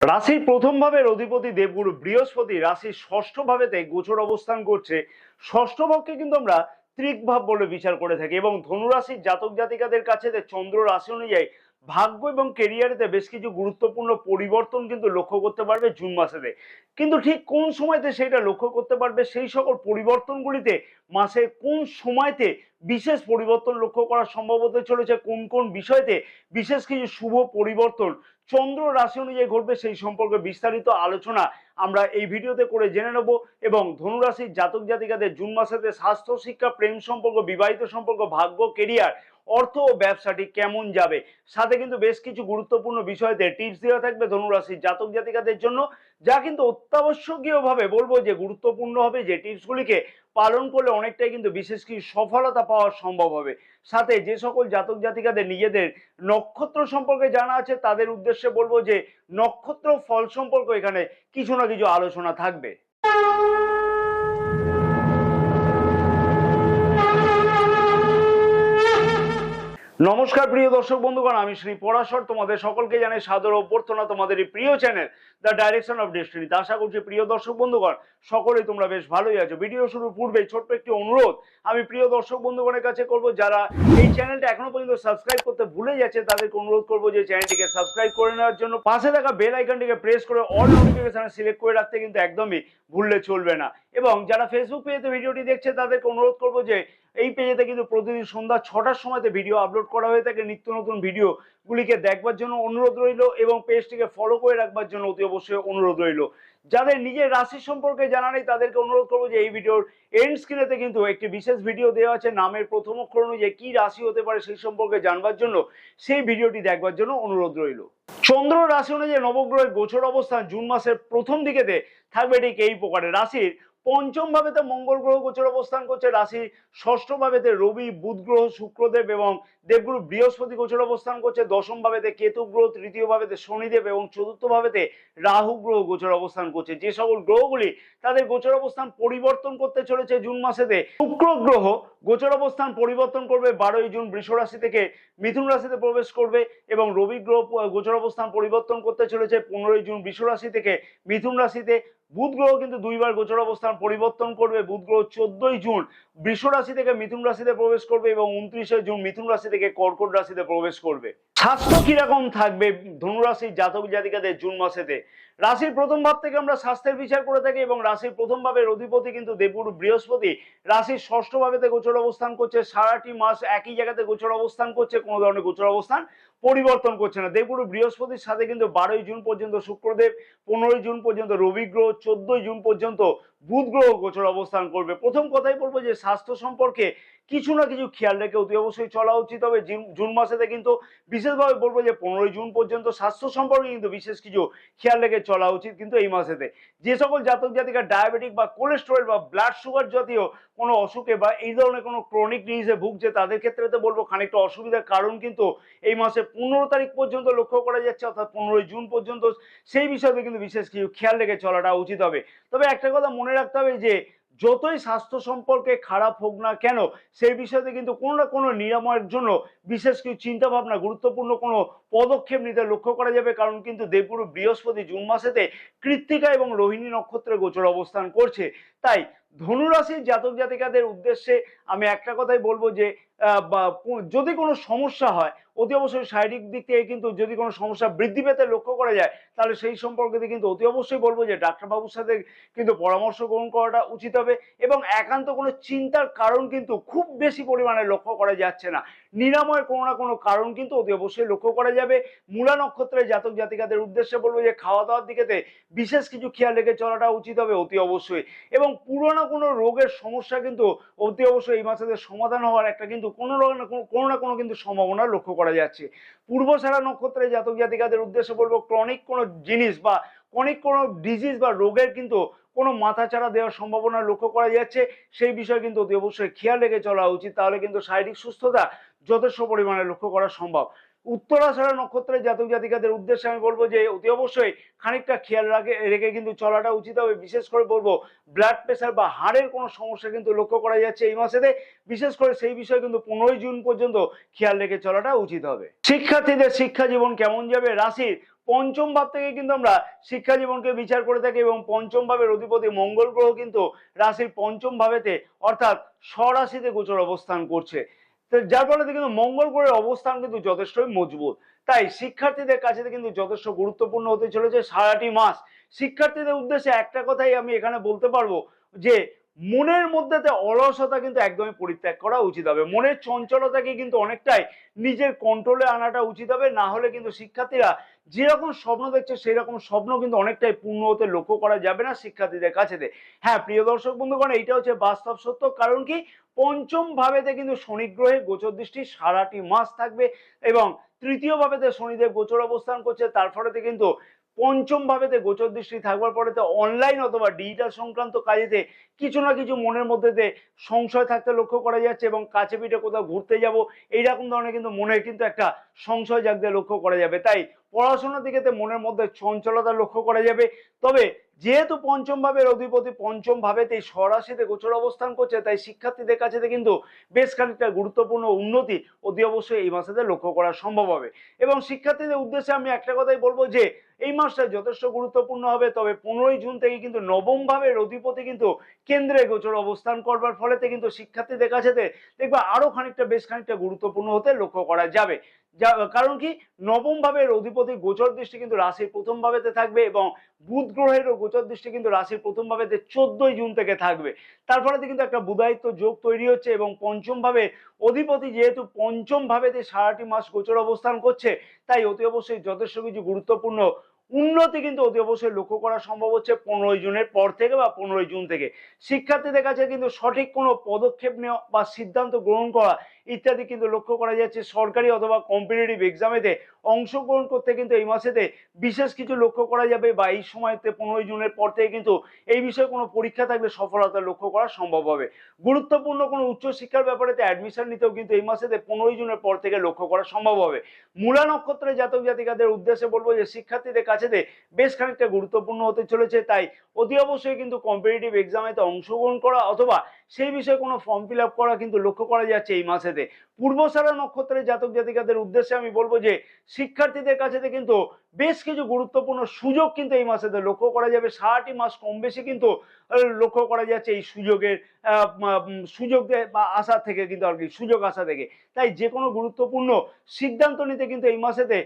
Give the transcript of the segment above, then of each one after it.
রাশির প্রথম ভাবের অধিপতি দেবগুরু বৃহস্পতি রাশির ষষ্ঠ ভাবেতে গোচর অবস্থান করছে। ষষ্ঠ ভাবকে কিন্তু আমরা ত্রিক ভাব বলে বিচার করে থাকি এবং ধনুরাশির জাতক জাতিকাদের কাছে চন্দ্র রাশি অনুযায়ী ভাগ্য এবং কেরিয়ারেতে বেশ কিছু গুরুত্বপূর্ণ পরিবর্তন কিন্তু লক্ষ্য করতে পারবে জুন মাসেতে। কিন্তু ঠিক কোন সময়তে সেটা লক্ষ্য করতে পারবে, সেই সকল পরিবর্তনগুলিতে মাসের কোন সময়তে বিশেষ পরিবর্তন লক্ষ্য করা সম্ভব হতে চলেছে, কোন কোন বিষয়তে বিশেষ কিছু শুভ পরিবর্তন চন্দ্র রাশি অনুযায়ী ঘটবে, সেই সম্পর্কে বিস্তারিত আলোচনা আমরা এই ভিডিওতে করে জেনে নেব। এবং ধনুরাশির জাতক জাতিকাদের জুন মাসেতে স্বাস্থ্য, শিক্ষা, প্রেম সম্পর্ক, বিবাহিত সম্পর্ক, ভাগ্য, কেরিয়ার, অর্থ ও ব্যবসাটি কেমন যাবে, সাথে কিন্তু বেশ কিছু গুরুত্বপূর্ণ বিষয়তে টিপস দেওয়া থাকবে ধনুরাশির জাতক জাতিকাদের জন্য, যা কিন্তু অত্যাবশ্যকীয় ভাবে বলবো যে গুরুত্বপূর্ণ হবে, যে টিপসগুলিকে পালন করলে অনেকটাই কিন্তু বিশেষ কিছু সফলতা পাওয়া সম্ভব হবে। সাথে যে সকল জাতক জাতিকাদের নিজেদের নক্ষত্র সম্পর্কে জানা আছে তাদের উদ্দেশ্যে বলবো যে নক্ষত্র ফল সম্পর্কে এখানে কিছু না কিছু আলোচনা থাকবে। নমস্কার প্রিয় দর্শক বন্ধুগণ, আমি শ্রী পরাশর তোমাদের সকলকে জানাই সাদর অভ্যর্থনা তোমাদের এই প্রিয় চ্যানেল দ্য ডাইরেকশন অফ ডেস্টিনিতে। আশা করছি প্রিয় দর্শক বন্ধুগণ সকলেই তোমরা বেশ ভালোই আছো। ভিডিও শুরুর পূর্বে ছোট্ট একটি অনুরোধ আমি প্রিয় দর্শক বন্ধুগণের কাছে করব, যারা এই চ্যানেলটা এখনো পর্যন্ত সাবস্ক্রাইব করতে ভুলে যাচ্ছে তাদেরকে অনুরোধ করবো যে চ্যানেলটিকে সাবস্ক্রাইব করে নেওয়ার জন্য, পাশে থাকা বেল আইকনটিকে প্রেস করে অল নোটিফিকেশন সিলেক্ট করে রাখতে কিন্তু একদমই ভুললে চলবে না। এবং যারা ফেসবুক পেজে ভিডিওটি দেখছে তাদেরকে অনুরোধ করবো যে এই পেজেতে কিন্তু প্রতিদিন সন্ধ্যা 6টার সময়তে ভিডিও আপলোড করা হয়ে থাকে। নিত্য নতুন ভিডিও গুলিকে দেখবার জন্য অনুরোধ রইল এবং পেজটিকে ফলো করে রাখবার জন্য অতি অবশ্যই অনুরোধ রইল। যাদের নিজের রাশি সম্পর্কে জানা নেই তাদেরকে অনুরোধ করবো যে এই ভিডিওর এন্ড স্ক্রিনেতে কিন্তু একটি বিশেষ ভিডিও দেওয়া আছে, নামের প্রথম অক্ষর অনুযায়ী কি রাশি হতে পারে সেই সম্পর্কে জানবার জন্য সেই ভিডিওটি দেখবার জন্য অনুরোধ রইল। চন্দ্র রাশি অনুযায়ী নবগ্রহের গোচর অবস্থান জুন মাসের প্রথম দিকেতে থাকবে ঠিক এই প্রকারে। রাশির পঞ্চম ভাবেতে মঙ্গল গ্রহ গোচর অবস্থান করছে, রাশি ষষ্ঠ ভাবেতে রবি, বুধ গ্রহ, শুক্রদেব এবং দেবগুরু বৃহস্পতি গোচর অবস্থান করছে, দশম ভাবেতে কেতু গ্রহ, তৃতীয় ভাবেতে শনিদেব এবং চতুর্থ ভাবেতে রাহু গ্রহ গোচর অবস্থান করছে। যে সকল গ্রহগুলি তাদের গোচর অবস্থান পরিবর্তন করতে চলেছে জুন মাসেতে, শুক্র গ্রহ গোচর অবস্থান পরিবর্তন করবে 12ই জুন বৃষ রাশি থেকে মিথুন রাশিতে প্রবেশ করবে এবং রবি গ্রহ গোচর অবস্থান পরিবর্তন করতে চলেছে 15ই জুন বৃষ রাশি থেকে মিথুন রাশিতে। বুধ গ্রহ কিন্তু দুইবার গোচর অবস্থান পরিবর্তন করবে, বুধ গ্রহ 14ই জুন বৃষ রাশি থেকে মিথুন রাশিতে প্রবেশ করবে এবং 29শে জুন মিথুন রাশি থেকে কর্কট রাশিতে প্রবেশ করবে। স্বাস্থ্য কিরকম থাকবে ধনুরাশির জাতক জাতিকাদের জুন মাসেতে? রাশির প্রথম ভাব থেকে আমরা স্বাস্থ্যের বিচার করে থাকি এবং রাশির প্রথম ভাবের অধিপতি কিন্তু দেবগুরু বৃহস্পতি রাশির ষষ্ঠ ভাবেতে গোচর অবস্থান করছে। সারাটি মাস একই জায়গাতে গোচর অবস্থান করছে, কোনো ধরনের গোচর অবস্থান পরিবর্তন করছে না। দেবগুরু বৃহস্পতির সাথে কিন্তু 12ই জুন পর্যন্ত শুক্রদেব, 15ই জুন পর্যন্ত রবি গ্রহ, 14ই জুন পর্যন্ত বুধ গ্রহ গোচর অবস্থান করবে। প্রথম কথাই বলবো যে স্বাস্থ্য সম্পর্কে কিছু না কিছু খেয়াল রেখে অতি অবশ্যই চলা উচিত হবে জুন মাসেতে। কিন্তু বিশেষভাবে বলবো যে 15ই জুন পর্যন্ত স্বাস্থ্য সম্পর্কে কিন্তু বিশেষ কিছু খেয়াল রেখে চলা উচিত। কিন্তু এই মাসেতে যে সকল জাতক জাতিকা ডায়াবেটিক বা কোলেস্টেরল বা ব্লাড সুগার জাতীয় কোনো অসুখে বা এই ধরনের কোনো ক্রনিক ডিজিজে ভুগছে তাদের ক্ষেত্রে তো বলবো খানিকটা অসুবিধার কারণ কিন্তু এই মাসে 15 তারিখ পর্যন্ত লক্ষ্য করা যাচ্ছে, অর্থাৎ 15ই জুন পর্যন্ত। সেই বিষয়ে কিন্তু বিশেষ কিছু খেয়াল রেখে চলাটা উচিত হবে। তবে একটা কথা মনে রাখতে হবে যে যতই স্বাস্থ্য সম্পর্কে খারাপ হোক না কেন সেই বিষয়তে কিন্তু কোনো না কোনো নিরাময়ের জন্য বিশেষ কিছু চিন্তা ভাবনা, গুরুত্বপূর্ণ কোনো পদক্ষেপ নিতে লক্ষ্য করা যাবে। কারণ কিন্তু দেবগুরু বৃহস্পতি জুন মাসেতে কৃত্তিকা এবং রোহিণী নক্ষত্রে গোচর অবস্থান করছে। তাই ধনুরাশির জাতক জাতিকাদের উদ্দেশ্যে আমি একটা কথাই বলবো যে যদি কোনো সমস্যা হয় অতি অবশ্যই শারীরিক দিক থেকে কিন্তু যদি কোনো সমস্যা বৃদ্ধি পেতে লক্ষ্য করা যায় তাহলে সেই সম্পর্কে কিন্তু অতি অবশ্যই বলবো যে ডাক্তারবাবুর সাথে কিন্তু পরামর্শ গ্রহণ করাটা উচিত হবে। এবং একান্ত কোনো চিন্তার কারণ কিন্তু খুব বেশি পরিমাণে লক্ষ্য করা যাচ্ছে না, নিরাময়ের কোনো না কোনো কারণ কিন্তু অতি অবশ্যই লক্ষ্য করা যাবে। মূলা নক্ষত্রের জাতক জাতিকাদের উদ্দেশ্যে বলবো যে খাওয়া দাওয়ার দিকেতে বিশেষ কিছু খেয়াল রেখে চলাটা উচিত হবে অতি অবশ্যই। এবং পুরোনো কোনো রোগের সমস্যা কিন্তু অতি অবশ্যই এই মাসে সমাধান হওয়ার একটা কিন্তু কোনো না কোনো কিন্তু সম্ভাবনা লক্ষ্য করা যাচ্ছে। পূর্বসারা নক্ষত্রের জাতক জাতিকাদের উদ্দেশ্যে বলবো ক্রনিক কোনো জিনিস বা ক্রনিক কোনো ডিজিজ বা রোগের কিন্তু কোনো মাথাচাড়া দেওয়ার সম্ভাবনা লক্ষ্য করা যাচ্ছে, সেই বিষয়ে কিন্তু অতি অবশ্যই খেয়াল রেখে চলা উচিত। তাহলে কিন্তু শারীরিক সুস্থতা যথেষ্ট পরিমাণে লক্ষ্য করা সম্ভব। উত্তরাষাঢ়া নক্ষত্রের জাতক জাতিকাদের উদ্দেশ্যে আমি বলবো যে অতি অবশ্যই খানিকটা খেয়াল রেখে কিন্তু চলাটা উচিত হবে। বিশেষ করে বলবো ব্লাড প্রেশার বা হাড়ের কোনো সমস্যা কিন্তু লক্ষ্য করা যাচ্ছে এই মাসেতে, বিশেষ করে সেই বিষয়ে কিন্তু 15ই জুন পর্যন্ত খেয়াল রেখে চলাটা উচিত হবে। শিক্ষার্থীদের শিক্ষা জীবন কেমন যাবে? রাশির পঞ্চম ভাব থেকে কিন্তু আমরা শিক্ষা জীবনকে বিচার করে থাকি এবং পঞ্চম ভাবের অধিপতি মঙ্গল গ্রহ কিন্তু রাশির পঞ্চম ভাবেতে অর্থাৎ স্বরাশিতে গোচর অবস্থান করছে। তো যার ফলে কিন্তু মঙ্গল গ্রহের অবস্থান কিন্তু যথেষ্টই মজবুত। তাই শিক্ষার্থীদের কাছে কিন্তু যথেষ্ট গুরুত্বপূর্ণ হতে চলেছে সারাটি মাস। শিক্ষার্থীদের উদ্দেশ্যে একটা কথাই আমি এখানে বলতে পারবো যে মনের মধ্যে অলসতা কিন্তু একদমই পরিত্যাগ করা উচিত হবে। মনের চঞ্চলতাকে কিন্তু অনেকটাই নিজের কন্ট্রোলে আনাটা উচিত হবে, না হলে কিন্তু শিক্ষার্থীরা যেরকম স্বপ্ন দেখছে সেই রকম স্বপ্ন কিন্তু অনেকটাই পূর্ণ হতে লক্ষ্য করা যাবে না শিক্ষার্থীদের কাছে। হ্যাঁ প্রিয় দর্শক বন্ধুগণ, এইটা হচ্ছে বাস্তব সত্য। কারণ কি, পঞ্চম ভাবেতে কিন্তু শনি গ্রহের গোচর দৃষ্টি সারাটি মাস থাকবে এবং তৃতীয় ভাবেতে শনিদেব গোচর অবস্থান করছে। তার ফলেতে কিন্তু পঞ্চম ভাবেতে গোচর দৃষ্টি থাকবার পরে অনলাইন অথবা ডিজিটাল সংক্রান্ত কাজেতে কিছু না কিছু মনের মধ্যে সংশয় থাকতে লক্ষ্য করা যাচ্ছে এবং কাছে পিঠে কোথাও ঘুরতে যাব এইরকম ধরনের কিন্তু মনে কিন্তু একটা সংশয় জাগতে লক্ষ্য করা যাবে। তাই পড়াশোনার দিকে মনের মধ্যে চঞ্চলতা লক্ষ্য করা যাবে। তবে যেহেতু পঞ্চম ভাবের অধিপতি পঞ্চম ভাবেতে স্বরাশিতে গোচর অবস্থান করছে, তাই শিক্ষার্থীদের কাছে কিন্তু বেশ খানিকটা গুরুত্বপূর্ণ উন্নতি অতি অবশ্যই এই মাসেতে লক্ষ্য করা সম্ভব হবে। এবং শিক্ষার্থীদের উদ্দেশ্যে আমি একটা কথাই বলবো যে এই মাসটা যথেষ্ট গুরুত্বপূর্ণ হবে। তবে 15ই জুন থেকে কিন্তু নবম ভাবের অধিপতি কিন্তু কেন্দ্রে গোচর অবস্থান করবার ফলেতে কিন্তু শিক্ষার্থীদের কাছে দেখবা আরো খানিকটা বেশ খানিকটা গুরুত্বপূর্ণ হতে লক্ষ্য করা যাবে। কারণ কি, নবম ভাবের অধিপতি গোচর দৃষ্টি কিন্তু রাশির প্রথম ভাবেতে থাকবে এবং বুধ গ্রহেরও গোচর দৃষ্টি কিন্তু রাশির প্রথম ভাবেতে 14ই জুন থেকে থাকবে। তার ফলে কিন্তু একটা বুধায়িত্ব যোগ তৈরি হচ্ছে এবং পঞ্চম ভাবে অধিপতি যেহেতু পঞ্চম ভাবেতে সারাটি মাস গোচর অবস্থান করছে, তাই অতি অবশ্যই যথেষ্ট কিছু গুরুত্বপূর্ণ উন্নতি কিন্তু অতি অবশ্যই লক্ষ্য করা সম্ভব হচ্ছে 15ই জুনের পর থেকে বা 15ই জুন থেকে। শিক্ষার্থীদের কাছে কিন্তু সঠিক কোনো পদক্ষেপ নেওয়া বা সিদ্ধান্ত গ্রহণ করা ইত্যাদি কিন্তু লক্ষ্য করা যাচ্ছে। সরকারি অথবা কম্পিটিটিভ এক্সামেতে অংশগ্রহণ করতে কিন্তু এই মাসেতে বিশেষ কিছু লক্ষ্য করা যাবে বা এই সময়তে 15ই জুনের পর থেকে কিন্তু এই বিষয়ে কোনো পরীক্ষা থাকলে সফলতা লক্ষ্য করা সম্ভব হবে। গুরুত্বপূর্ণ কোনো উচ্চশিক্ষার ব্যাপারে অ্যাডমিশন নিতেও কিন্তু এই মাসেতে 15ই জুনের পর থেকে লক্ষ্য করা সম্ভব হবে। মূলা নক্ষত্রের জাতক জাতিকাদের উদ্দেশ্যে বলবো যে শিক্ষার্থীদের কাছে বেশ খানিকটা গুরুত্বপূর্ণ হতে চলেছে। তাই অতি অবশ্যই কিন্তু কম্পিটিটিভ এক্সামেতে অংশগ্রহণ করা অথবা সেই বিষয়ে কোনো ফর্ম ফিল আপ করা কিন্তু লক্ষ্য করা যাচ্ছে এই মাসেতে। পূর্বসারা নক্ষত্রের জাতক জাতিকাদের উদ্দেশ্যে আমি বলবো যে শিক্ষার্থীদের কাছে কিন্তু বেশ কিছু গুরুত্বপূর্ণ সুযোগ কিন্তু এই মাসেতে লক্ষ্য করা যাবে। সারাটি মাস কম বেশি কিন্তু লক্ষ্য করা যাচ্ছে এই সুযোগ বা আশা থেকে কিন্তু আর কি সুযোগ আশা থেকে। তাই যে কোনো গুরুত্বপূর্ণ সিদ্ধান্ত নিতে কিন্তু এই মাসেতে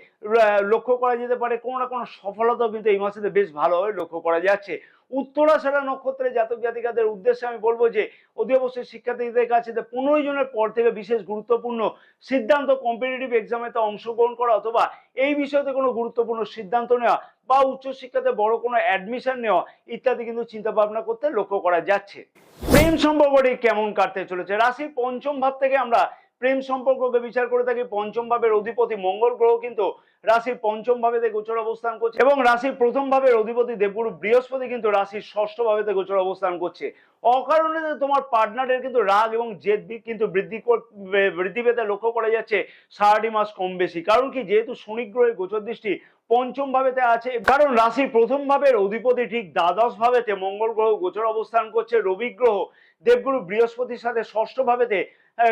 লক্ষ্য করা যেতে পারে কোনো না কোনো সফলতা কিন্তু এই মাসেতে বেশ ভালোভাবে লক্ষ্য করা যাচ্ছে। উত্তরাষাঢ়া নক্ষত্রের জাতক জাতিকাদের উদ্দেশ্যে আমি বলবো যে অতি অবশ্যই শিক্ষার্থীদের কাছে 15ই জুনের পর থেকে বিশেষ গুরুত্বপূর্ণ সিদ্ধান্ত কম্পিটিটিভ এক্সামেতে অংশগ্রহণ করা অথবা এই বিষয়তে কোনো গুরুত্বপূর্ণ সিদ্ধান্ত নেওয়া বা উচ্চশিক্ষাতে বড় কোনো অ্যাডমিশন নেওয়া ইত্যাদি কিন্তু চিন্তা ভাবনা করতে লক্ষ্য করা যাচ্ছে। প্রেম সম্পর্কটি কেমন কাটতে চলেছে? রাশির পঞ্চম ভাব থেকে আমরা প্রেম সম্পর্ককে বিচার করে থাকি। পঞ্চম ভাবের অধিপতি মঙ্গল গ্রহ কিন্তু রাশির পঞ্চম ভাবেতে গোচর অবস্থান করছে এবং রাশির প্রথম ভাবের অধিপতি দেবগুরু বৃহস্পতি কিন্তু রাশির ষষ্ঠ ভাবেতে গোচর অবস্থান করছে। অকারণে তোমার পার্টনারের কিন্তু রাগ এবং জেদ কিন্তু বৃদ্ধি পেতে লক্ষ্য করা যাচ্ছে সারাটি মাস কম বেশি। কারণ কি, যেহেতু শনি গ্রহের গোচর দৃষ্টি পঞ্চম ভাবেতে আছে, কারণ রাশির প্রথম ভাবের অধিপতি ঠিক দ্বাদশ ভাবেতে মঙ্গল গ্রহ গোচর অবস্থান করছে। রবি গ্রহ দেবগুরু বৃহস্পতির সাথে ষষ্ঠ ভাবেতে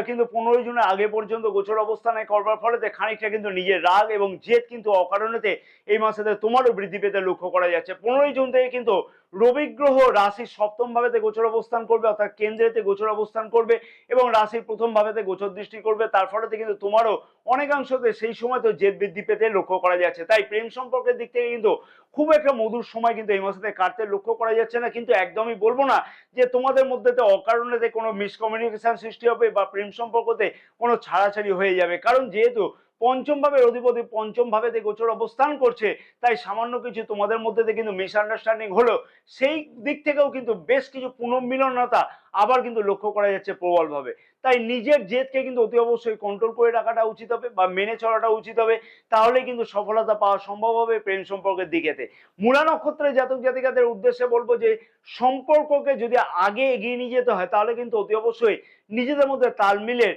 কিন্তু 15ই জুনের আগে পর্যন্ত গোচর অবস্থানে করবার ফলে খানিকটা কিন্তু নিজের রাগ এবং জেদ কিন্তু অকারণেতে এই মাসেতে তোমারও বৃদ্ধি পেতে লক্ষ্য করা যাচ্ছে। 15ই জুন থেকে কিন্তু রবি গ্রহ রাশির সপ্তম ভাবেতে গোচর অবস্থান করবে অর্থাৎ কেন্দ্রেতে গোচর অবস্থান করবে এবং রাশির প্রথম ভাবেতে গোচর দৃষ্টি করবে। তার ফলে কিন্তু তোমারও অনেকাংশতে সেই সময় তো জেদ বৃদ্ধি পেতে লক্ষ্য করা যাচ্ছে। তাই প্রেম সম্পর্কের দিক থেকে কিন্তু খুব একটা মধুর সময় কিন্তু এই মাসেতে কাটতে লক্ষ্য করা যাচ্ছে না। কিন্তু একদমই বলবো না যে তোমাদের মধ্যে অকারণেতে কোনো মিসকমিউনিকেশন সৃষ্টি হবে বা প্রেম সম্পর্কতে কোনো ছাড়াছাড়ি হয়ে যাবে। কারণ যেহেতু পঞ্চম ভাবের অধিপতি পঞ্চম ভাবেতে গোচর অবস্থান করছে, তাই সামান্য কিছু তোমাদের মধ্যে কিন্তু মিসআন্ডারস্ট্যান্ডিং হলো, সেই দিক থেকেও কিন্তু বেশ কিছু পুনর্মিলনতা আবার কিন্তু লক্ষ্য করা যাচ্ছে প্রবলভাবে। তাই নিজের জেদকে কিন্তু অতি অবশ্যই কন্ট্রোল করে রাখাটা উচিত হবে বা মেনে চলাটা উচিত হবে, তাহলে কিন্তু সফলতা পাওয়া সম্ভব হবে প্রেম সম্পর্কের দিকেতে। মূলা নক্ষত্রের জাতক জাতিকাদের উদ্দেশ্যে বলবো যে সম্পর্ককে যদি আগে এগিয়ে নিয়ে যেতে হয় তাহলে কিন্তু অতি অবশ্যই নিজেদের মধ্যে তাল মিলের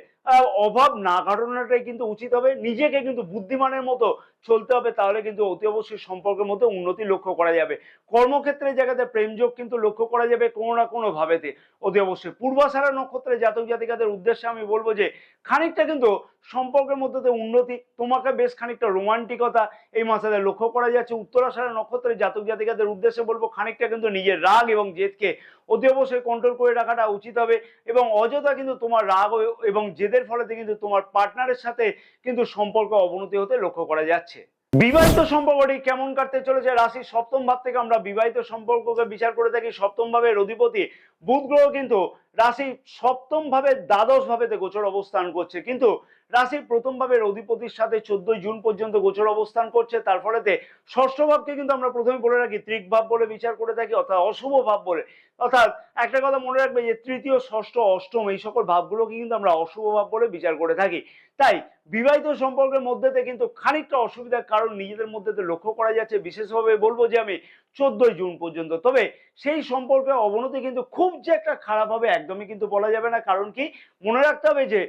অভাব না ঘটানোটাই কিন্তু উচিত হবে। নিজেকে কিন্তু বুদ্ধিমানের মতো চলতে হবে, তাহলে কিন্তু অতি অবশ্যই সম্পর্কের মধ্যে উন্নতি লক্ষ্য করা যাবে। কর্মক্ষেত্রে জায়গাতে প্রেমযোগ কিন্তু লক্ষ্য করা যাবে কোনো না কোনো ভাবেতে অতি অবশ্যই। পূর্বাষাঢ়া নক্ষত্রে জাতক জাতিকাদের উদ্দেশ্যে আমি বলবো যে খানিকটা কিন্তু সম্পর্কের মধ্যে উন্নতি, তোমাকে বেশ খানিকটা রোমান্টিকতা এই মাসে লক্ষ্য করা যাচ্ছে। উত্তরাষাঢ়া নক্ষত্রে জাতক জাতিকাদের উদ্দেশ্যে বলবো খানিকটা কিন্তু নিজের রাগ এবং জেদকে অতি অবশ্যই কন্ট্রোল করে রাখাটা উচিত হবে, এবং অযথা কিন্তু তোমার রাগ এবং জেদের ফলে কিন্তু তোমার পার্টনারের সাথে কিন্তু সম্পর্ক অবনতি হতে লক্ষ্য করা যাচ্ছে। বিবাহিত সম্পর্কটি কেমন কাটতে চলেছে? রাশির সপ্তম ভাব থেকে আমরা বিবাহিত সম্পর্ককে বিচার করে থাকি। সপ্তম ভাবের অধিপতি বুধ গ্রহ কিন্তু রাশির সপ্তম ভাবে দ্বাদশ ভাবেতে গোচর অবস্থান করছে, কিন্তু রাশির প্রথম ভাবের অধিপতির সাথে 14 জুন পর্যন্ত গোচর অবস্থান করছে। তার ফলেতে ষষ্ঠ ভাবকে কিন্তু আমরা প্রথমে বলে রাখি ত্রিক ভাব বলে বিচার করে থাকি, অর্থাৎ অশুভ ভাব বলে। অর্থাৎ একটা কথা মনে রাখবে যে তৃতীয়, ষষ্ঠ, অষ্টম এই সকল ভাবগুলোকে কিন্তু আমরা অশুভ ভাব বলে বিচার করে থাকি। তাই বিবাহিত সম্পর্কের মধ্যেতে কিন্তু খানিকটা অসুবিধার কারণ নিজেদের মধ্যে লক্ষ্য করা যাচ্ছে। বিশেষভাবে বলবো যে আমি 14 জুন পর্যন্ত, তবে সেই সম্পর্কের অবনতি কিন্তু খুব যে একটা খারাপ হবে একদমই কিন্তু বলা যাবে না। কারণ কি, মনে রাখতে হবে যে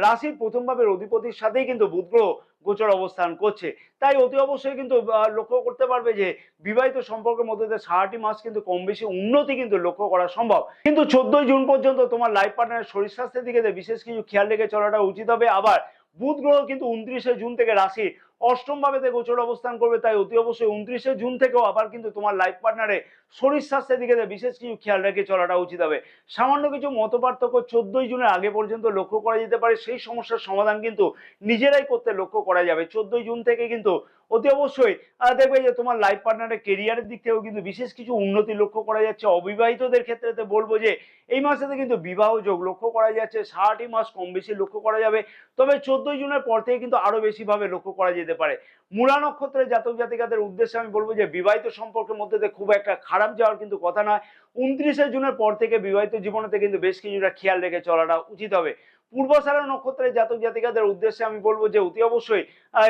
রাশির প্রথম ভাবের অধিপতির সাথেই কিন্তু বুধ গ্রহ গোচর অবস্থান করছে। তাই অতি অবশ্যই কিন্তু লক্ষ্য করতে পারবে যে বিবাহিত সম্পর্কের মধ্যে সারাটি মাস কিন্তু কম বেশি উন্নতি কিন্তু লক্ষ্য করা সম্ভব। কিন্তু 14 জুন পর্যন্ত তোমার লাইফ পার্টনারের শরীর স্বাস্থ্যের দিকে বিশেষ কিছু খেয়াল রেখে চলাটা উচিত হবে। আবার বুধ গ্রহ কিন্তু 29 জুন থেকে রাশি অষ্টম ভাবেতে গোচর অবস্থান করবে। তাই অতি অবশ্যই 29 জুন থেকেও আবার কিন্তু তোমার লাইফ পার্টনারের শরীর স্বাস্থ্যের দিকে বিশেষ কিছু খেয়াল রেখে চলাটা উচিত হবে। সামান্য কিছু মত পার্থক্য 14 জুনের আগে পর্যন্ত লক্ষ্য করা যেতে পারে, সেই সমস্যার সমাধান কিন্তু নিজেরাই করতে লক্ষ্য করা যাবে। 14 জুন থেকে কিন্তু অতি অবশ্যই দেখবে যে তোমার লাইফ পার্টনারের কেরিয়ারের দিক থেকেও কিন্তু বিশেষ কিছু উন্নতি লক্ষ্য করা যাচ্ছে। অবিবাহিতদের ক্ষেত্রে বলবো যে এই মাসেতে কিন্তু বিবাহ যোগ লক্ষ্য করা যাচ্ছে। সারাটি মাস কম বেশি লক্ষ্য করা যাবে, তবে 14 জুনের পর থেকে কিন্তু আরো বেশি ভাবে লক্ষ্য করা যেতে পারে। মূলা নক্ষত্রের জাতক জাতিকাদের উদ্দেশ্যে আমি বলবো যে বিবাহিত সম্পর্কের মধ্যে খুব একটা খারাপ যাওয়ার কিন্তু কথা নয়। 29 জুনের পর থেকে বিবাহিত জীবনেতে কিন্তু বেশ কিছুটা খেয়াল রেখে চলাটা উচিত হবে। পূর্বাষাঢ়া নক্ষত্রের জাতক জাতিকাদের উদ্দেশ্যে আমি বলবো যে অতি অবশ্যই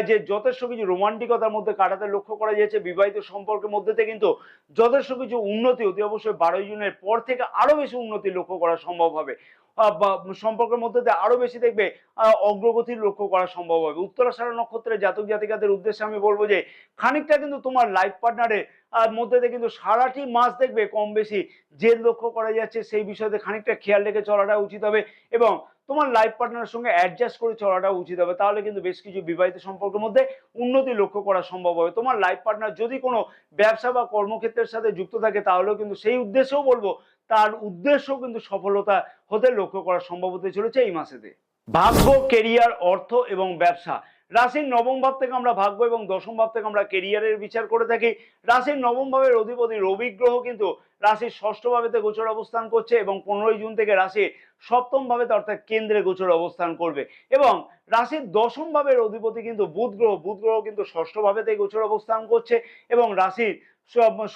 যে যথেষ্ট কিছু রোমান্টিকতার মধ্যে কাটাতে লক্ষ্য করা যাচ্ছে। বিবাহিত সম্পর্কের মধ্যে কিন্তু যথেষ্ট কিছু উন্নতি অতি অবশ্যই 12 জুনের পর থেকে আরো বেশি উন্নতি লক্ষ্য করা সম্ভব হবে। সম্পর্কের মধ্যে আরো বেশি দেখবে অগ্রগতি লক্ষ্য করা সম্ভব হবে। উত্তরাষাঢ়া নক্ষত্রের জাতক জাতিকাদের উদ্দেশ্যে আমি বলবো যে খানিকটা কিন্তু তোমার লাইফ পার্টনারের মধ্যে কিন্তু সারাটি মাস দেখবে কম বেশি যে লক্ষ্য করা যাচ্ছে, সেই বিষয়ে খানিকটা খেয়াল রেখে চলাটা উচিত হবে, এবং তোমার লাইফ পার্টনারের সঙ্গে অ্যাডজাস্ট করে চলাটা উচিত হবে। তাহলে কিন্তু বেশ কিছু বিবাহিত সম্পর্কের মধ্যে উন্নতি লক্ষ্য করা সম্ভব হবে। তোমার লাইফ পার্টনার যদি কোনো ব্যবসা বা কর্মক্ষেত্রের সাথে যুক্ত থাকে, তাহলেও কিন্তু সেই উদ্দেশ্যেও বলবো তার উদ্দেশ্যও কিন্তু সফলতা হতে লক্ষ্য করা সম্ভব হতে চলেছে এই মাসেতে। ভাগ্য, কেরিয়ার, অর্থ এবং ব্যবসা। রাশির নবম ভাব থেকে আমরা ভাগ্য এবং দশম ভাব থেকে আমরা কেরিয়ারের বিচার করে থাকি। রাশির নবম ভাবের অধিপতি রবি গ্রহ কিন্তু রাশির ষষ্ঠ ভাবেতে গোচর অবস্থান করছে, এবং 15 জুন থেকে রাশির সপ্তম ভাবেতে অর্থাৎ কেন্দ্রে গোচর অবস্থান করবে। এবং রাশির দশম ভাবের অধিপতি কিন্তু বুধ গ্রহ কিন্তু ষষ্ঠ ভাবেতে গোচর অবস্থান করছে, এবং রাশির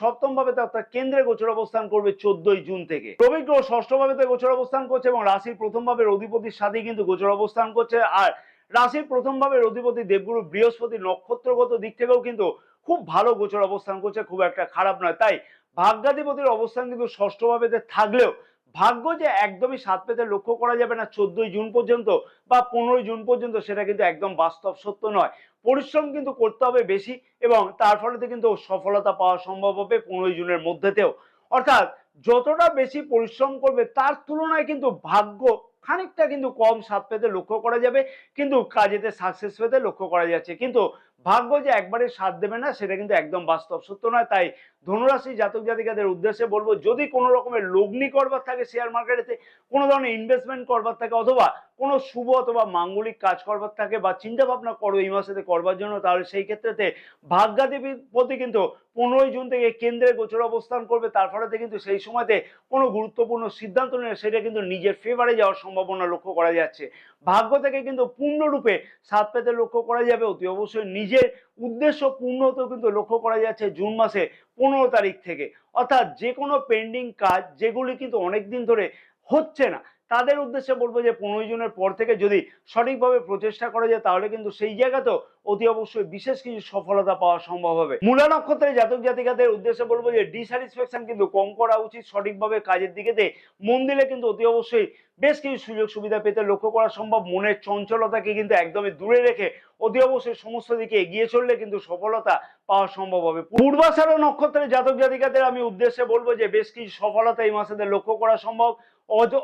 সপ্তম ভাবেতে অর্থাৎ কেন্দ্রে গোচর অবস্থান করবে 14 জুন থেকে। রবি গ্রহ ষষ্ঠ ভাবেতে গোচর অবস্থান করছে এবং রাশির প্রথম ভাবের অধিপতির সাথে কিন্তু গোচর অবস্থান করছে। আর রাশির প্রথম ভাবের অধিপতি দেবগুরু বৃহস্পতি নক্ষত্রগত দিক থেকেও কিন্তু খুব ভালো গোচর অবস্থান করছে, খুব একটা খারাপ নয়। তাই ভাগ্যাধিপতির অবস্থান কিন্তু ষষ্ঠ ভাবেতে থাকলেও ভাগ্য যে একদমই সাত পেতে লক্ষ্য করা যাবে না 14 জুন পর্যন্ত বা 15 জুন পর্যন্ত, সেটা কিন্তু একদম বাস্তব সত্য নয়। পরিশ্রম কিন্তু করতে হবে বেশি, এবং তার ফলে কিন্তু সফলতা পাওয়া সম্ভব হবে 15 জুনের মধ্যেতেও। অর্থাৎ যতটা বেশি পরিশ্রম করবে তার তুলনায় কিন্তু ভাগ্য খানিকটা কিন্তু কম স্বাদ পেতে লক্ষ্য করা যাবে, কিন্তু কাজেতে সাকসেস পেতে লক্ষ্য করা যাচ্ছে। কিন্তু ভাগ্য যে একবারে সাথ দেবে না সেটা কিন্তু একদম বাস্তব সত্য নয়। তাই ধনুরাশি জাতক জাতিকাদের উদ্দেশ্যে বলবো, যদি কোনো রকমের লগ্নি করবার থাকে শেয়ার মার্কেটে, কোনো ধরনের ইনভেস্টমেন্ট করবার থাকে, অথবা কোনো শুভ অথবা মাঙ্গলিক কাজ করবার থাকে বা চিন্তা ভাবনা করো এই মাসেতে করবার জন্য, তাহলে সেই ক্ষেত্রেতে ভাগ্যাধিপতি কিন্তু 15 জুন থেকে কেন্দ্রে গোচর অবস্থান করবে। তার ফলে কিন্তু সেই সময়তে কোনো গুরুত্বপূর্ণ সিদ্ধান্ত নিলে সেটা কিন্তু নিজের ফেভারে যাওয়ার সম্ভাবনা লক্ষ্য করা যাচ্ছে। ভাগ্য থেকে কিন্তু পূর্ণরূপে স্বাদ পেতে লক্ষ্য করা যাবে। অতি অবশ্যই নিজের উদ্দেশ্য পূর্ণ হতেও কিন্তু লক্ষ্য করা যাচ্ছে জুন মাসে 15 তারিখ থেকে। অর্থাৎ যে কোনো পেন্ডিং কাজ যেগুলি কিন্তু অনেকদিন ধরে হচ্ছে না, তাদের উদ্দেশ্যে বলবো যে 15 জুনের পর থেকে যদি সঠিকভাবে প্রচেষ্টা করা যায়, তাহলে কিন্তু সেই জায়গাতেও অতি অবশ্যই বিশেষ কিছু সফলতা পাওয়া সম্ভব হবে। মূলা নক্ষত্রের জাতক জাতিকাদের উদ্দেশ্যে বলবো যে ডিস্যাটিসফ্যাকশন কিন্তু কম করা উচিত, সঠিকভাবে কাজের দিকেতে মন দিলে কিন্তু অতি অবশ্যই বেশ কিছু সুযোগ সুবিধা পেতে লক্ষ্য করা সম্ভব। মনের চঞ্চলতাকে কিন্তু একদমই দূরে রেখে অতি অবশ্যই সমস্ত দিকে এগিয়ে চললে কিন্তু সফলতা পাওয়া সম্ভব হবে। পূর্বাষাঢ় নক্ষত্রের জাতক জাতিকাদের আমি উদ্দেশ্যে বলবো যে বেশ কিছু সফলতা এই মাসে লক্ষ্য করা সম্ভব,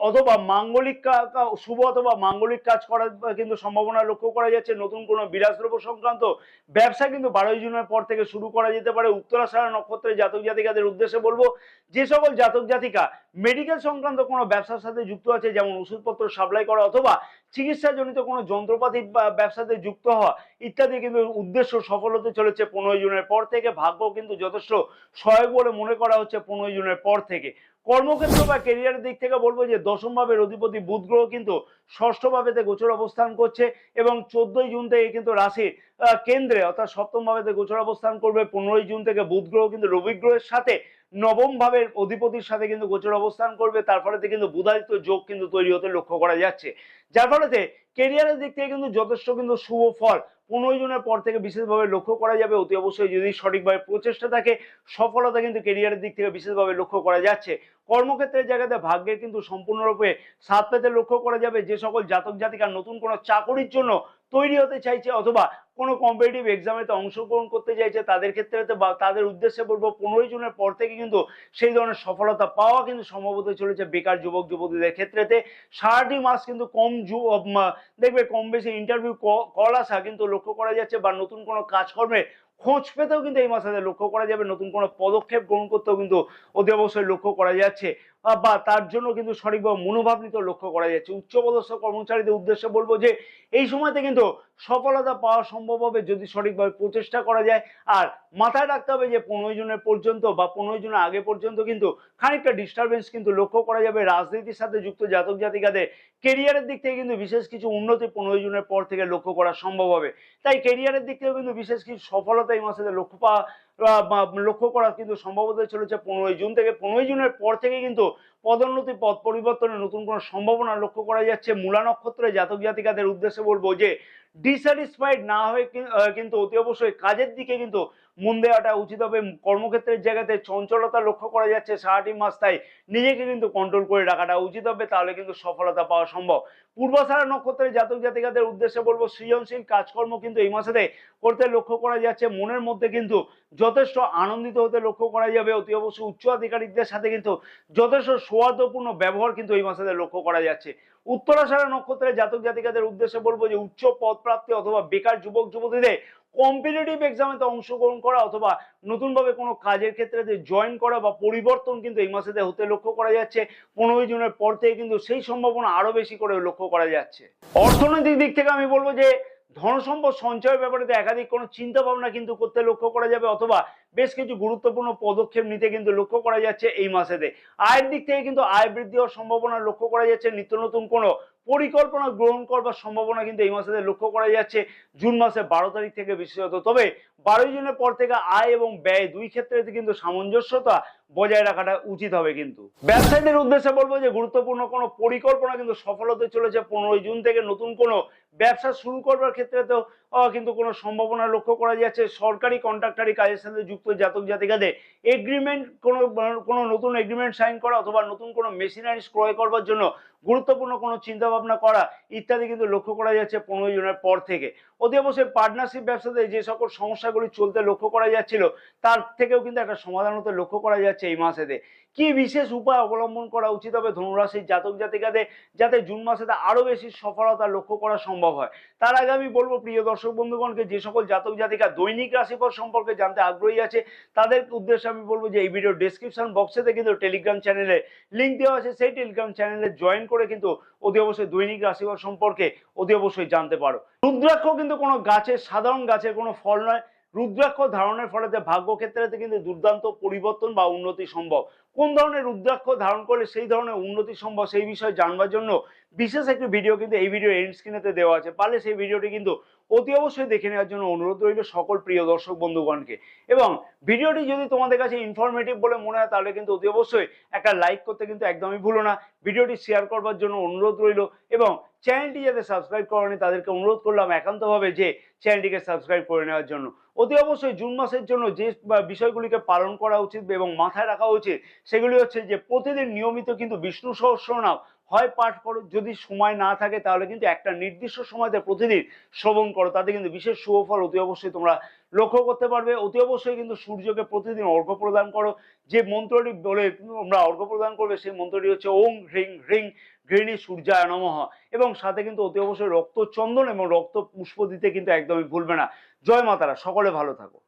অথবা মাঙ্গলিক শুভ অথবা মাঙ্গলিক কাজ করার কিন্তু সম্ভাবনা লক্ষ্য করা যাচ্ছে। নতুন কোনো বিলাসদ্রব্য সংক্রান্ত ব্যবসা কিন্তু 12 জুনের পর থেকে শুরু করা যেতে পারে। উত্তরাষাঢ় নক্ষত্রের জাতক জাতিকাদের উদ্দেশ্যে বলবো যে সকল জাতক জাতিকা মেডিকেল সংক্রান্ত কোনো ব্যবসার সাথে যুক্ত আছে, যেমন ওষুধপত্র সাপ্লাই করা অথবা চিকিৎসাজনিত কোনো যন্ত্রপাতি ব্যবসাতে যুক্ত হওয়া ইত্যাদি কিন্তু উদ্দেশ্য সফল হতে চলেছে 15 জুনের পর থেকে। ভাগ্য কিন্তু যথেষ্ট সহায়ক বলে মনে করা হচ্ছে 15 জুনের পর থেকে। কর্মক্ষেত্র বা কেরিয়ারের দিক থেকে বলবো যে দশম ভাবের অধিপতি বুধ গ্রহ কিন্তু ষষ্ঠ ভাবেতে গোচর অবস্থান করছে এবং 14 জুন থেকে কিন্তু রাশির কেন্দ্রে অর্থাৎ সপ্তম ভাবেতে গোচর অবস্থান করবে। 15 জুন থেকে বুধ গ্রহ কিন্তু রবি গ্রহের সাথে নবম ভাবের অধিপতির সাথে কিন্তু গোচর অবস্থান করবে। তার ফলে কিন্তু বুধাদিত্য যোগ কিন্তু তৈরি হতে লক্ষ্য করা যাচ্ছে, যার ফলে কেরিয়ারের দিক থেকে কিন্তু যথেষ্ট কিন্তু শুভ ফল 15 জুনের পর থেকে বিশেষভাবে লক্ষ্য করা যাবে। অতি অবশ্যই যদি সঠিকভাবে প্রচেষ্টা থাকে সফলতা কিন্তু কেরিয়ারের দিক থেকে বিশেষভাবে লক্ষ্য করা যাচ্ছে। কর্মক্ষেত্রের জায়গাতে ভাগ্যের কিন্তু সম্পূর্ণরূপে সাথ পেতে লক্ষ্য করা যাবে। যে সকল জাতক জাতিকা নতুন কোনো চাকরির জন্য তৈরি হতে চাইছে অথবা কোনো কম্পিটিটিভ এক্সামেতে অংশগ্রহণ করতে চাইছে তাদের ক্ষেত্রে বা তাদের উদ্দেশ্যে বলবো 15 জুনের পর থেকে কিন্তু সেই ধরনের সফলতা পাওয়া কিন্তু সম্ভব হতে চলেছে বেকার যুবক যুবতীদের ক্ষেত্রেতে। সারাটি মাস কিন্তু দেখবে কম বেশি ইন্টারভিউ কল আসা কিন্তু লক্ষ্য করা যাচ্ছে, বা নতুন কোনো কাজকর্মের খোঁজ পেতেও কিন্তু এই মাসে লক্ষ্য করা যাবে। নতুন কোনো পদক্ষেপ গ্রহণ করতেও কিন্তু অতি অবশ্যই লক্ষ্য করা যাচ্ছে, বা তার জন্য কিন্তু সঠিকভাবে মনোভাব নিতে লক্ষ্য করা যাচ্ছে। উচ্চপদস্থ কর্মচারীদের উদ্দেশ্যে বলবো যে এই সময়তে কিন্তু সফলতা পাওয়া সম্ভব হবে যদি সঠিকভাবে প্রচেষ্টা করা যায়। আর মাথায় রাখতে হবে যে 15 জুনের পর্যন্ত বা 15 জুনের আগে পর্যন্ত কিন্তু খানিকটা ডিস্টারবেন্স কিন্তু লক্ষ্য করা যাবে। রাজনীতির সাথে যুক্ত জাতক জাতিকাদের কেরিয়ারের দিক থেকে কিন্তু বিশেষ কিছু উন্নতি 15 জুনের পর থেকে লক্ষ্য করা সম্ভব হবে। তাই কেরিয়ারের দিক থেকেও কিন্তু বিশেষ কিছু সফলতা এই মাসে লক্ষ্য করা কিন্তু সম্ভব হতে চলেছে 15 জুন থেকে। 15 জুনের পর থেকে কিন্তু পদোন্নতি পদ পরিবর্তনের নতুন কোনো সম্ভাবনা লক্ষ্য করা যাচ্ছে। মূলা নক্ষত্রের জাতক জাতিকাদের উদ্দেশ্যে বলবো যে ডিস্যাটিসফাইড না হয়ে কিন্তু অতি অবশ্যই কাজের দিকে কিন্তু মন দেওয়াটা উচিত হবে। কর্মক্ষেত্রের জায়গাতে চঞ্চলতা লক্ষ্য করা যাচ্ছে সারাটি মাস, তাই নিজেকে কিন্তু কন্ট্রোল করে রাখাটা উচিত হবে, তাহলে কিন্তু সফলতা পাওয়া সম্ভব। পূর্বাষাঢ় নক্ষত্রের জাতক জাতিকাদের উদ্দেশ্যে বলবো সৃজনশীল কাজকর্ম কিন্তু এই মাসেতে করতে লক্ষ্য করা যাচ্ছে। মনের মধ্যে কিন্তু যথেষ্ট আনন্দিত হতে লক্ষ্য করা যাবে। অতি অবশ্যই উচ্চ আধিকারিকদের সাথে কিন্তু যথেষ্ট সৌহার্দ্যপূর্ণ ব্যবহার কিন্তু এই মাসে লক্ষ্য করা যাচ্ছে। উত্তরাষাঢ় নক্ষত্রের জাতক জাতিকাদের উদ্দেশ্যে বলবো যে উচ্চ পদ প্রাপ্তি অথবা বেকার যুবক যুবতীদের কম্পিটিটিভ এক্সামেতে অংশগ্রহণ করা অথবা নতুনভাবে কোনো কাজের ক্ষেত্রে জয়েন করা বা পরিবর্তন কিন্তু এই মাসেতে হতে লক্ষ্য করা যাচ্ছে। 15 জুনের পর থেকে কিন্তু সেই সম্ভাবনা আরো বেশি করে লক্ষ্য করা যাচ্ছে। অর্থনৈতিক দিক থেকে আমি বলবো যে ধনসম্পদ সঞ্চয়ের ব্যাপারে একাধিক কোনো চিন্তা ভাবনা কিন্তু করতে লক্ষ্য করা যাবে অথবা বেশ কিছু গুরুত্বপূর্ণ পদক্ষেপ নিতে কিন্তু লক্ষ্য করা যাচ্ছে এই মাসেতে। আয়ের দিক থেকে কিন্তু আয় বৃদ্ধি হওয়ার সম্ভাবনা লক্ষ্য করা যাচ্ছে। নিত্য নতুন কোনো পরিকল্পনা গ্রহণ করবার সম্ভাবনা কিন্তু এই মাসে লক্ষ্য করা যাচ্ছে জুন মাসে 12 তারিখ থেকে বিশেষত। তবে 12 জুনের পর থেকে আয় এবং ব্যয় দুই ক্ষেত্রে কিন্তু সামঞ্জস্যতা বজায় রাখাটা উচিত হবে। কিন্তু ব্যবসায়ীদের উদ্দেশ্যে বলবো যে গুরুত্বপূর্ণ কোনো পরিকল্পনা কিন্তু সফল হতে চলেছে 15 জুন থেকে। নতুন কোনো ব্যবসা শুরু করবার ক্ষেত্রে তো কিন্তু কোনো সম্ভাবনা লক্ষ্য করা যাচ্ছে। সরকারি কন্ট্রাক্টারি কাজের সাথে যুক্ত জাতক জাতিকাদের এগ্রিমেন্ট কোনো নতুন এগ্রিমেন্ট সাইন করা অথবা নতুন কোনো মেশিনারিজ ক্রয় করবার জন্য গুরুত্বপূর্ণ কোনো চিন্তা ভাবনা করা ইত্যাদি কিন্তু লক্ষ্য করা যাচ্ছে 15 জুনের পর থেকে। অতি অবশ্যই পার্টনারশিপ ব্যবসাতে যে সকল সমস্যাগুলি চলতে লক্ষ্য করা যাচ্ছিল তার থেকেও কিন্তু একটা সমাধান হতে লক্ষ্য করা যাচ্ছে এই মাসেতে। কি বিশেষ উপায় অবলম্বন করা উচিত হবে ধনুরাশির জাতক জাতিকাদের যাতে জুন মাসেতে আরো বেশি সফলতা লক্ষ্য করা সম্ভব হয়? তার আগে আমি বলবো প্রিয় দর্শক বন্ধুগণকে, যে সকল জাতক জাতিকা দৈনিক রাশিফল সম্পর্কে জানতে আগ্রহী আছে তাদের উদ্দেশ্যে আমি বলবো যে এই ভিডিও ডেসক্রিপশন বক্সেতে কিন্তু টেলিগ্রাম চ্যানেলে লিঙ্ক দেওয়া আছে, সেই টেলিগ্রাম চ্যানেলে জয়েন করে কিন্তু অতি অবশ্যই দৈনিক রাশিফল সম্পর্কে অতি অবশ্যই জানতে পারো। রুদ্রাক্ষ কিন্তু কোনো গাছের সাধারণ গাছের কোনো ফল নয়। রুদ্রাক্ষ ধারণের ফলে ভাগ্য ক্ষেত্রে কিন্তু দুর্দান্ত পরিবর্তন বা উন্নতি সম্ভব। কোন ধরনের রুদ্রাক্ষ ধারণ করলে সেই ধরনের উন্নতি সম্ভব সেই বিষয়ে জানবার জন্য বিশেষ একটি ভিডিও কিন্তু এই ভিডিও এন্ড স্ক্রিনেতে দেওয়া আছে, পারলে সেই ভিডিওটি কিন্তু অতি অবশ্যই দেখে নেওয়ার জন্য অনুরোধ রইল সকল প্রিয় দর্শক বন্ধুগণকে। এবং ভিডিওটি যদি তোমাদের কাছে ইনফরমেটিভ বলে মনে হয় তাহলে কিন্তু অতি অবশ্যই একটা লাইক করতে কিন্তু একদমই ভুলো না। ভিডিওটি শেয়ার করবার জন্য অনুরোধ রইল এবং চ্যানেলটি যাতে সাবস্ক্রাইব করেনি তাদেরকে অনুরোধ করলাম একান্তভাবে যে চ্যানেলটিকে সাবস্ক্রাইব করে নেওয়ার জন্য। অতি অবশ্যই জুন মাসের জন্য যে বিষয়গুলিকে পালন করা উচিত এবং মাথায় রাখা উচিত সেগুলি হচ্ছে যে প্রতিদিন নিয়মিত কিন্তু বিষ্ণু সহস্রনাম হয় পাঠ করো, যদি সময় না থাকে তাহলে কিন্তু একটা নির্দিষ্ট সময়তে প্রতিদিন শ্রবণ করো, তাতে কিন্তু বিশেষ শুভফল অতি অবশ্যই তোমরা লক্ষ্য করতে পারবে। অতি অবশ্যই কিন্তু সূর্যকে প্রতিদিন অর্ঘ্য প্রদান করো। যে মন্ত্রটি বলে তোমরা অর্ঘ্য প্রদান করবে সেই মন্ত্রটি হচ্ছে ওং হ্রিং হ্রিং ঘৃণী সূর্যায় নমঃ। এবং সাথে কিন্তু অতি অবশ্যই রক্তচন্দন এবং রক্ত পুষ্প দিতে কিন্তু একদমই ভুলবে না। জয় মাতারা, সকলে ভালো থাকো।